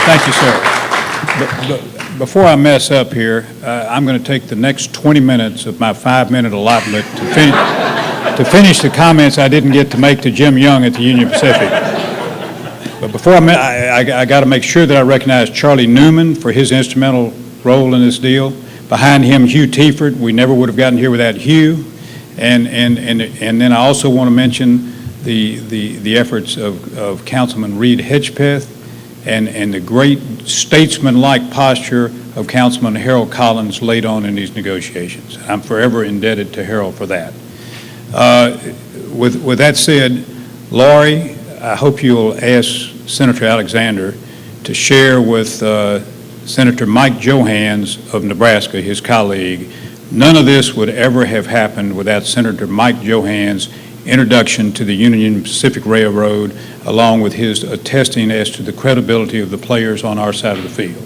Thank you, sir. Before I mess up here, I'm going to take the next 20 minutes of my 5-minute allotment to finish the comments I didn't get to make to Jim Young at the Union Pacific. But before I got to make sure that I recognize Charlie Newman for his instrumental role in this deal. Behind him, Hugh Tiefert. We never would have gotten here without Hugh. And then I also want to mention the efforts of Councilman Reed Hedgepeth and the great statesman-like posture of Councilman Harold Collins late on in these negotiations. I'm forever indebted to Harold for that. With that said, Laurie, I hope you'll ask Senator Alexander to share with Senator Mike Johans of Nebraska, his colleague. None of this would ever have happened without Senator Mike Johans' introduction to the Union Pacific Railroad, along with his attesting as to the credibility of the players on our side of the field.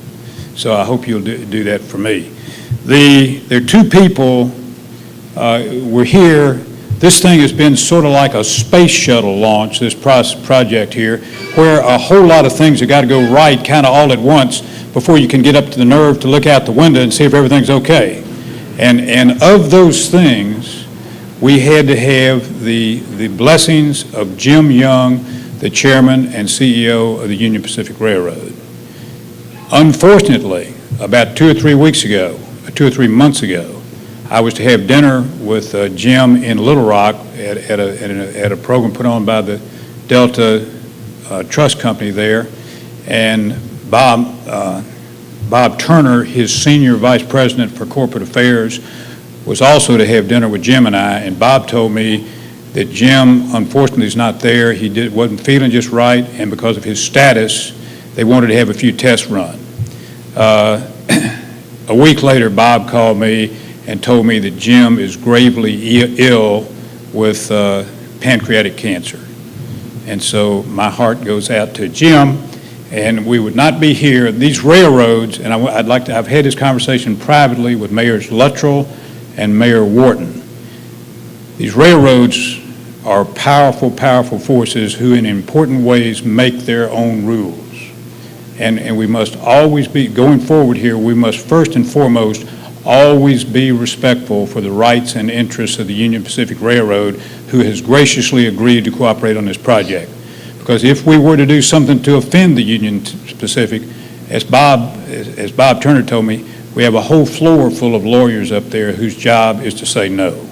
So I hope you'll do that for me. There are two people, we're here. This thing has been sort of like a space shuttle launch, this project here, where a whole lot of things have got to go right kind of all at once before you can get up to the nerve to look out the window and see if everything's okay. And of those things, we had to have the blessings of Jim Young, the chairman and CEO of the Union Pacific Railroad. Unfortunately, about 2 or 3 weeks ago, 2 or 3 months ago, I was to have dinner with Jim in Little Rock at a program put on by the Delta Trust Company there, and Bob Turner, his senior vice president for corporate affairs, was also to have dinner with Jim and I, and Bob told me that Jim, unfortunately, is not there. He wasn't feeling just right, and because of his status, they wanted to have a few tests run. A week later, Bob called me and told me that Jim is gravely ill with pancreatic cancer. And so my heart goes out to Jim, and we would not be here. These railroads, and I've had this conversation privately with Mayors Luttrell and Mayor Wharton. These railroads are powerful, powerful forces who in important ways make their own rules. And we must always be, going forward here, we must first and foremost always be respectful for the rights and interests of the Union Pacific Railroad, who has graciously agreed to cooperate on this project. Because if we were to do something to offend the Union Pacific, as Bob Turner told me, we have a whole floor full of lawyers up there whose job is to say no.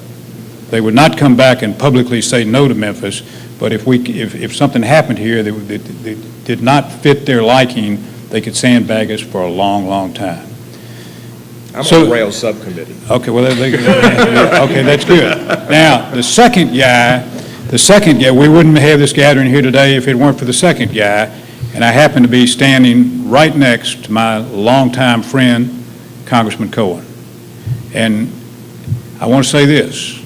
They would not come back and publicly say no to Memphis, but if something happened here that did not fit their liking, they could sandbag us for a long, long time. I'm on the rail subcommittee. Okay, well, okay, that's good. Now, the second guy, we wouldn't have this gathering here today if it weren't for the second guy, and I happen to be standing right next to my longtime friend, Congressman Cohen. And I want to say this.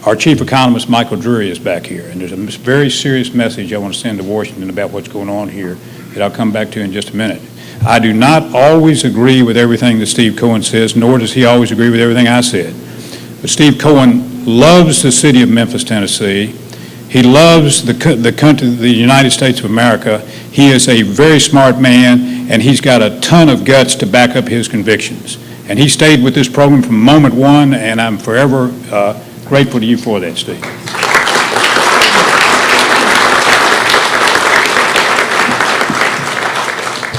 Our chief economist, Michael Drury, is back here, and there's a very serious message I want to send to Washington about what's going on here that I'll come back to in just a minute. I do not always agree with everything that Steve Cohen says, nor does he always agree with everything I said. But Steve Cohen loves the city of Memphis, Tennessee. He loves the country, the United States of America. He is a very smart man, and he's got a ton of guts to back up his convictions. And he stayed with this program from moment one, and I'm forever grateful to you for that, Steve.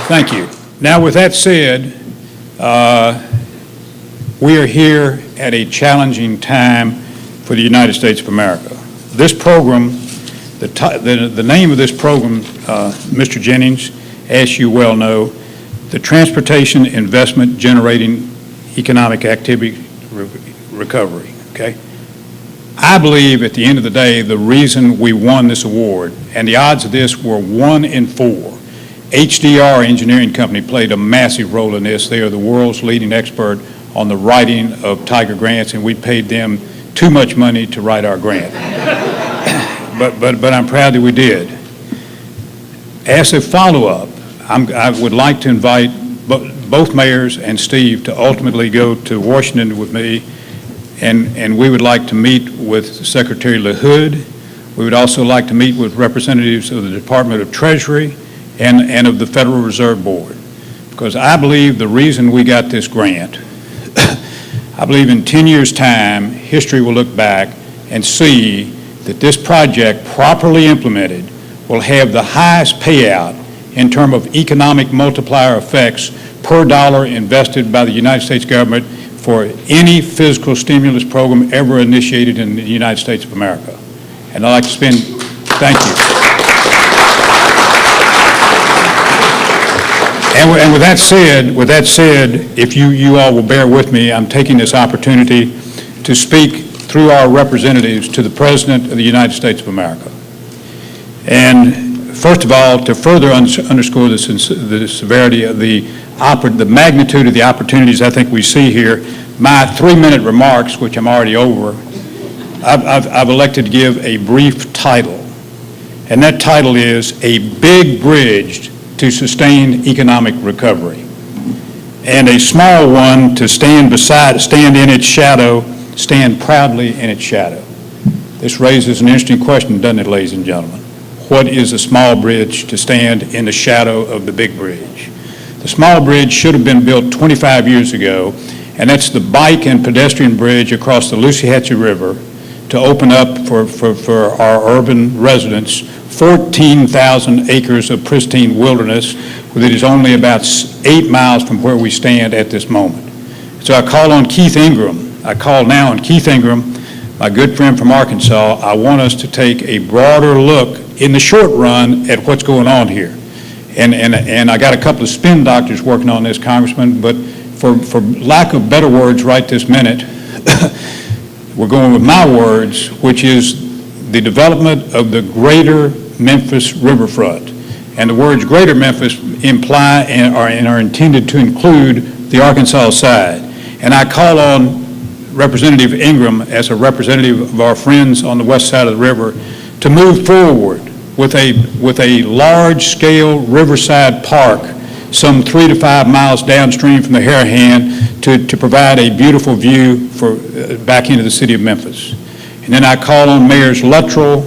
Thank you. Now, with that said, we are here at a challenging time for the United States of America. This program, the name of this program, Mr. Jennings, as you well know, the Transportation Investment Generating Economic Activity Recovery, okay? I believe at the end of the day, the reason we won this award, and the odds of this were 1 in 4, HDR Engineering Company played a massive role in this. They are the world's leading expert on the writing of Tiger grants, and we paid them too much money to write our grant. but I'm proud that we did. As a follow-up, I would like to invite both mayors and Steve to ultimately go to Washington with me, and we would like to meet with Secretary LaHood. We would also like to meet with representatives of the Department of Treasury and of the Federal Reserve Board. Because I believe the reason we got this grant, I believe in 10 years' time, history will look back and see that this project, properly implemented, will have the highest payout in terms of economic multiplier effects per dollar invested by the United States government for any fiscal stimulus program ever initiated in the United States of America. And I'd like to thank you. And with that said, if you all will bear with me, I'm taking this opportunity to speak through our representatives to the President of the United States of America. And first of all, to further underscore the severity of the magnitude of the opportunities I think we see here, my 3-minute remarks, which I'm already over, I've elected to give a brief title. And that title is A Big Bridge to Sustain Economic Recovery, and a small one to stand in its shadow, stand proudly in its shadow. This raises an interesting question, doesn't it, ladies and gentlemen? What is a small bridge to stand in the shadow of the big bridge? The small bridge should have been built 25 years ago, and that's the bike and pedestrian bridge across the Lucihatchee River to open up for our urban residents 14,000 acres of pristine wilderness that is only about 8 miles from where we stand at this moment. So I call on Keith Ingram. I call now on Keith Ingram, my good friend from Arkansas. I want us to take a broader look in the short run at what's going on here. And I got a couple of spin doctors working on this, Congressman, but for lack of better words right this minute, we're going with my words, which is the development of the greater Memphis riverfront. And the words greater Memphis imply and are intended to include the Arkansas side. And I call on Representative Ingram, as a representative of our friends on the west side of the river, to move forward with a large-scale riverside park some 3 to 5 miles downstream from the Harahan to provide a beautiful view for back into the city of Memphis. And then I call on Mayors Luttrell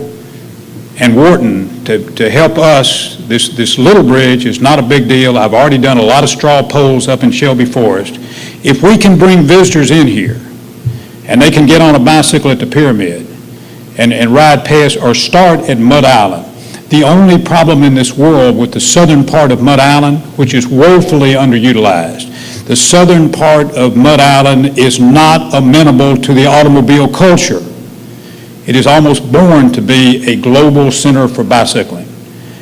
and Wharton to help us. This little bridge is not a big deal. I've already done a lot of straw polls up in Shelby Forest. If we can bring visitors in here and they can get on a bicycle at the pyramid and ride past or start at Mud Island. The only problem in this world with the southern part of Mud Island, which is woefully underutilized, the southern part of Mud Island is not amenable to the automobile culture. It is almost born to be a global center for bicycling.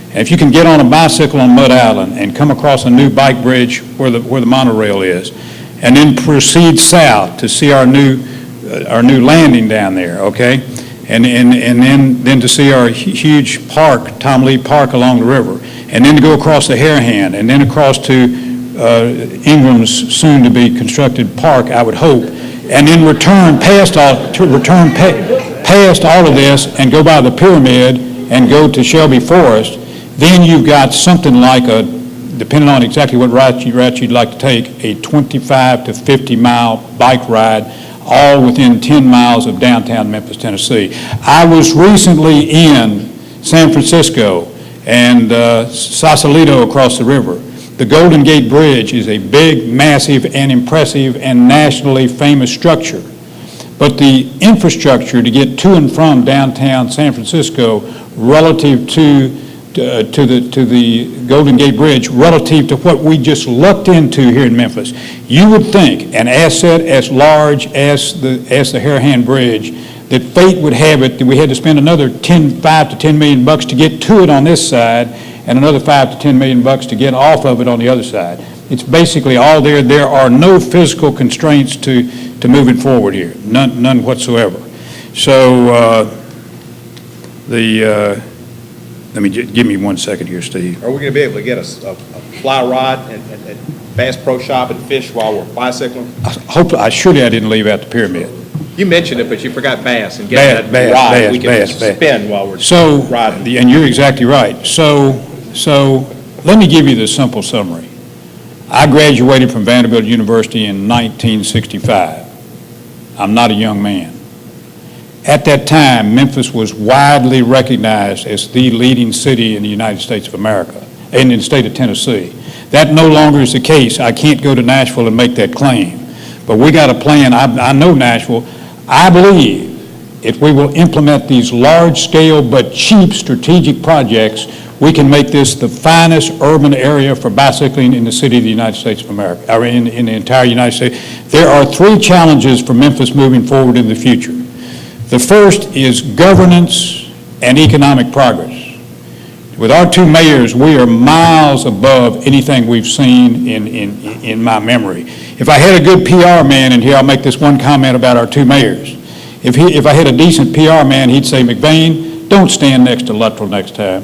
And if you can get on a bicycle on Mud Island and come across a new bike bridge where the monorail is, and then proceed south to see our new landing down there, okay? And then to see our huge park, Tom Lee Park along the river, and then to go across the Harahan, and then across to Ingram's soon-to-be constructed park, I would hope, and then return past all of this and go by the pyramid and go to Shelby Forest. Then you've got something like depending on exactly what route you'd like to take, a 25 to 50 mile bike ride, all within 10 miles of downtown Memphis, Tennessee. I was recently in San Francisco and Sausalito across the river. The Golden Gate Bridge is a big, massive, and impressive and nationally famous structure. But the infrastructure to get to and from downtown San Francisco relative to the Golden Gate Bridge, relative to what we just looked into here in Memphis, you would think an asset as large as the Harahan Bridge, that fate would have it that we had to spend another $5 to $10 million to get to it on this side, and another $5 to $10 million to get off of it on the other side. It's basically all there. There are no physical constraints to moving forward here, none whatsoever. So give me 1 second here, Steve. Are we going to be able to get a fly rod and Bass Pro Shop and fish while we're bicycling? Surely I didn't leave out the pyramid. You mentioned it, but you forgot bass and get that rod we can spin while we're riding. And you're exactly right. So let me give you the simple summary. I graduated from Vanderbilt University in 1965. I'm not a young man. At that time, Memphis was widely recognized as the leading city in the United States of America. in the state of Tennessee. That no longer is the case. I can't go to Nashville and make that claim. But we got a plan. I know Nashville. I believe if we will implement these large-scale but cheap strategic projects, we can make this the finest urban area for bicycling in the city of the United States of America, or in the entire United States. There are three challenges for Memphis moving forward in the future. The first is governance and economic progress. With our two mayors, we are miles above anything we've seen in my memory. If I had a good PR man in here, I'll make this one comment about our two mayors. If I had a decent PR man, he'd say, McVean, don't stand next to Luttrell next time.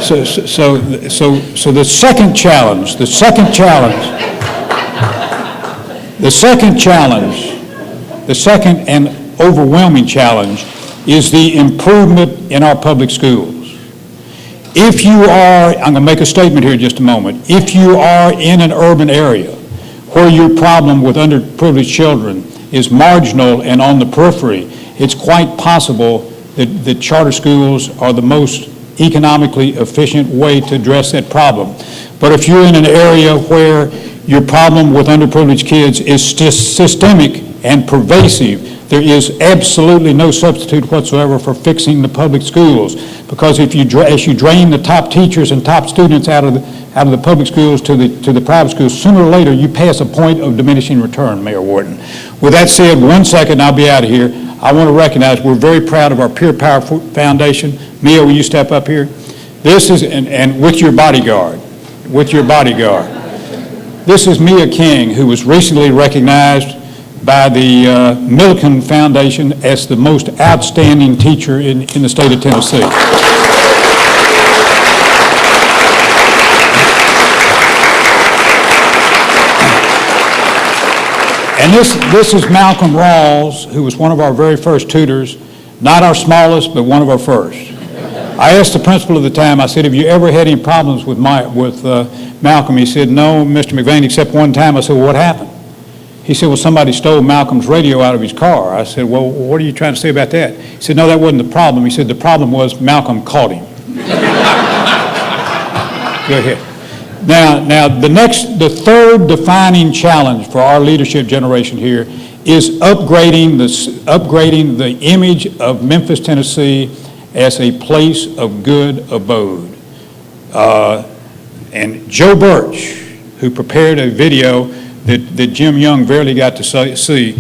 So the second challenge, the second and overwhelming challenge is the improvement in our public schools. If you are, I'm going to make a statement here in just a moment, if you are in an urban area where your problem with underprivileged children is marginal and on the periphery, it's quite possible that charter schools are the most economically efficient way to address that problem. But if you're in an area where your problem with underprivileged kids is systemic and pervasive, there is absolutely no substitute whatsoever for fixing the public schools, because as you drain the top teachers and top students out of the public schools to the private schools, sooner or later you pass a point of diminishing return, Mayor Wharton. With that said, 1 second, I'll be out of here. I want to recognize we're very proud of our Peer Power Foundation. Mia, will you step up here? This is, and with your bodyguard, This is Mia King, who was recently recognized by the Milliken Foundation as the most outstanding teacher in the state of Tennessee. And this is Malcolm Rawls, who was one of our very first tutors, not our smallest, but one of our first. I asked the principal at the time, I said, have you ever had any problems with Malcolm? He said, no, Mr. McVean, except one time. I said, well, what happened? He said, well, somebody stole Malcolm's radio out of his car. I said, well, what are you trying to say about that? He said, no, that wasn't the problem. He said, the problem was Malcolm caught him. Go ahead. Now, the third defining challenge for our leadership generation here is upgrading the image of Memphis, Tennessee as a place of good abode. And Joe Birch, who prepared a video that Jim Young barely got to see,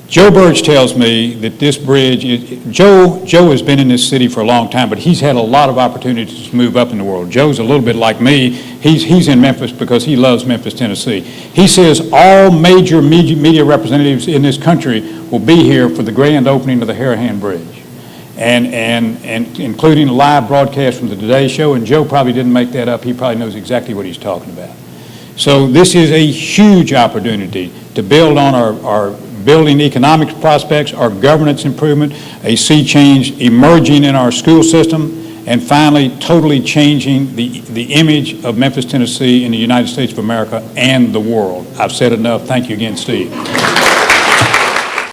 Joe Birch tells me that this bridge, Joe has been in this city for a long time, but he's had a lot of opportunities to move up in the world. Joe's a little bit like me. He's in Memphis because he loves Memphis, Tennessee. He says all major media representatives in this country will be here for the grand opening of the Harahan Bridge, and including a live broadcast from the Today Show, and Joe probably didn't make that up. He probably knows exactly what he's talking about. So this is a huge opportunity to build on our building economic prospects, our governance improvement, a sea change emerging in our school system, and finally totally changing the image of Memphis, Tennessee in the United States of America and the world. I've said enough. Thank you again, Steve.